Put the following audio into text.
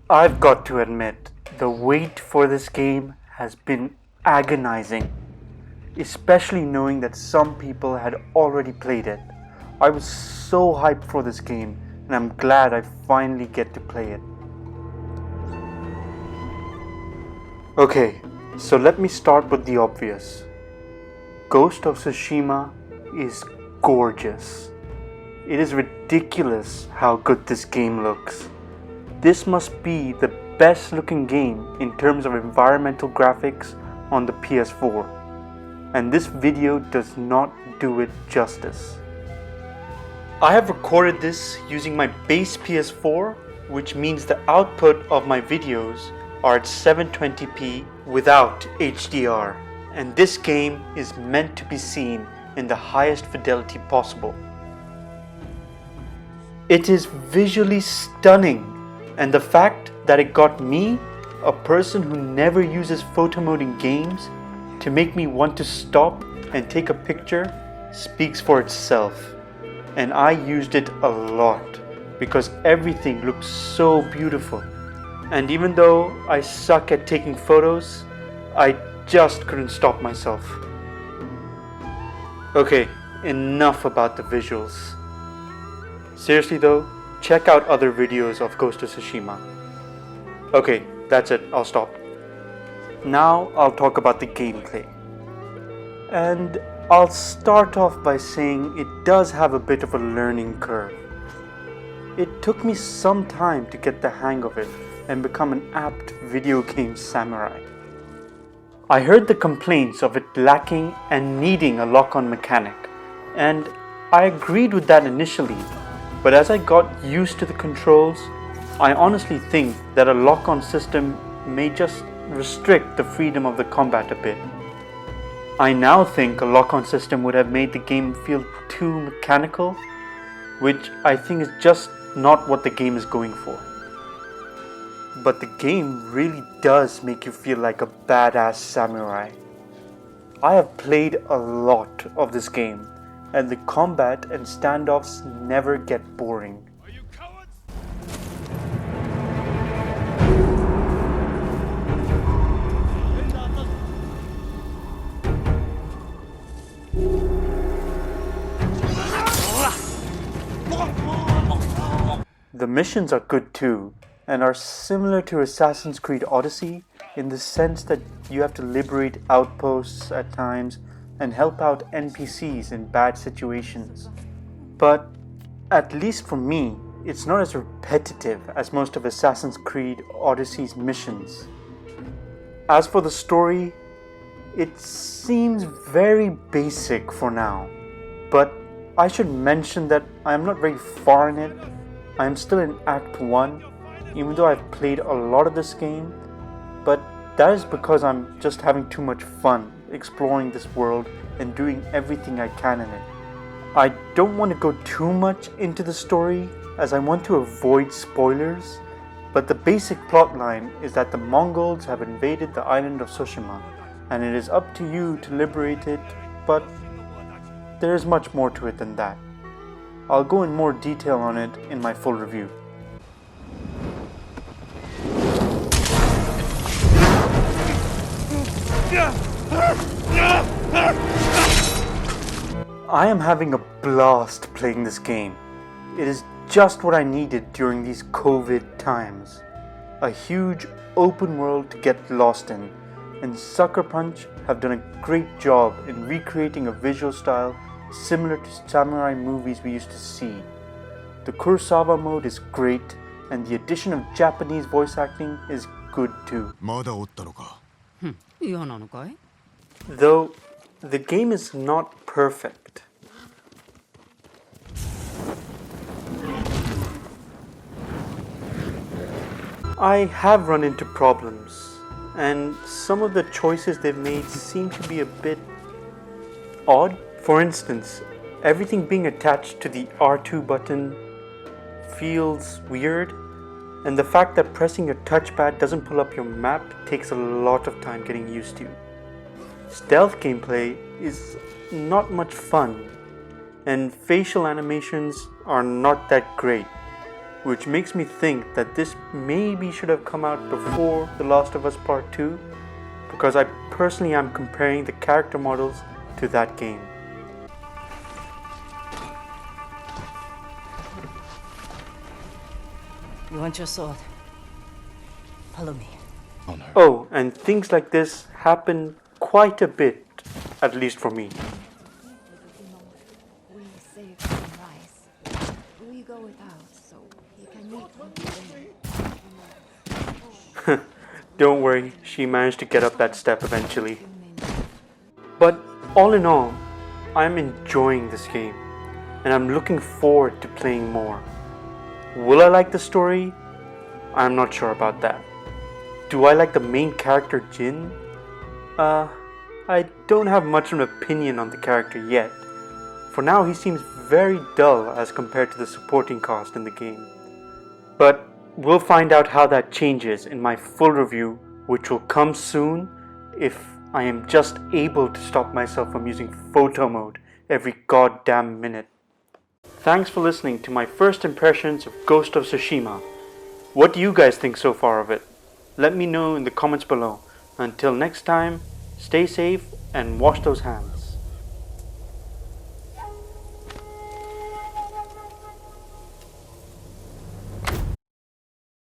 I've got to admit, the wait for this game has been agonizing, especially knowing that some people had already played it. I was so hyped for this game, and I'm glad I finally get to play it. Okay, so let me start with the obvious. Ghost of Tsushima is gorgeous. It is ridiculous how good this game looks. This must be the best looking game in terms of environmental graphics on the PS4, and this video does not do it justice. I have recorded this using my base PS4, which means the output of my videos are at 720p without HDR, and this game is meant to be seen in the highest fidelity possible. It is visually stunning, and the fact that it got me, a person who never uses photo mode in games, to make me want to stop and take a picture speaks for itself. And I used it a lot because everything looked so beautiful. And even though I suck at taking photos, I just couldn't stop myself. Okay, enough about the visuals. Seriously though, check out other videos of Ghost of Tsushima. Okay, that's it, I'll stop. Now I'll talk about the gameplay. And I'll start off by saying it does have a bit of a learning curve. It took me some time to get the hang of it and become an apt video game samurai. I heard the complaints of it lacking and needing a lock-on mechanic, and I agreed with that initially. But as I got used to the controls, I honestly think that a lock-on system may just restrict the freedom of the combat a bit. I now think a lock-on system would have made the game feel too mechanical, which I think is just not what the game is going for. But the game really does make you feel like a badass samurai. I have played a lot of this game, and the combat and standoffs never get boring. The missions are good too, and are similar to Assassin's Creed Odyssey in the sense that you have to liberate outposts at times and help out NPCs in bad situations. But at least for me, it's not as repetitive as most of Assassin's Creed Odyssey's missions. As for the story, it seems very basic for now, but I should mention that I am not very far in it. I am still in Act 1, even though I've played a lot of this game, but that is because I'm just having too much fun exploring this world and doing everything I can in it. I don't want to go too much into the story as I want to avoid spoilers, but the basic plotline is that the Mongols have invaded the island of Tsushima, and it is up to you to liberate it, but there is much more to it than that. I'll go in more detail on it in my full review. I am having a blast playing this game. It is just what I needed during these COVID times. A huge open world to get lost in, and Sucker Punch have done a great job in recreating a visual style similar to samurai movies we used to see. The Kurosawa mode is great, and the addition of Japanese voice acting is good too. Though the game is not perfect. I have run into problems, and some of the choices they've made seem to be a bit odd. For instance, everything being attached to the R2 button feels weird, and the fact that pressing your touchpad doesn't pull up your map takes a lot of time getting used to. Stealth gameplay is not much fun, and facial animations are not that great. which makes me think that this maybe should have come out before The Last of Us Part 2, because I personally am comparing the character models to that game. You want your sword? Follow me. Oh no. Oh, and things like this happen quite a bit, at least for me. We save some rice. We go without, so he can eat when we Don't worry, she managed to get up that step eventually. But all in all, I'm enjoying this game, and I'm looking forward to playing more. Will I like the story? I'm not sure about that. Do I like the main character Jin? I don't have much of an opinion on the character yet. For now, he seems very dull as compared to the supporting cast in the game. But we'll find out how that changes in my full review, which will come soon if I am just able to stop myself from using photo mode every goddamn minute. Thanks for listening to my first impressions of Ghost of Tsushima. What do you guys think so far of it? Let me know in the comments below. Until next time, stay safe and wash those hands.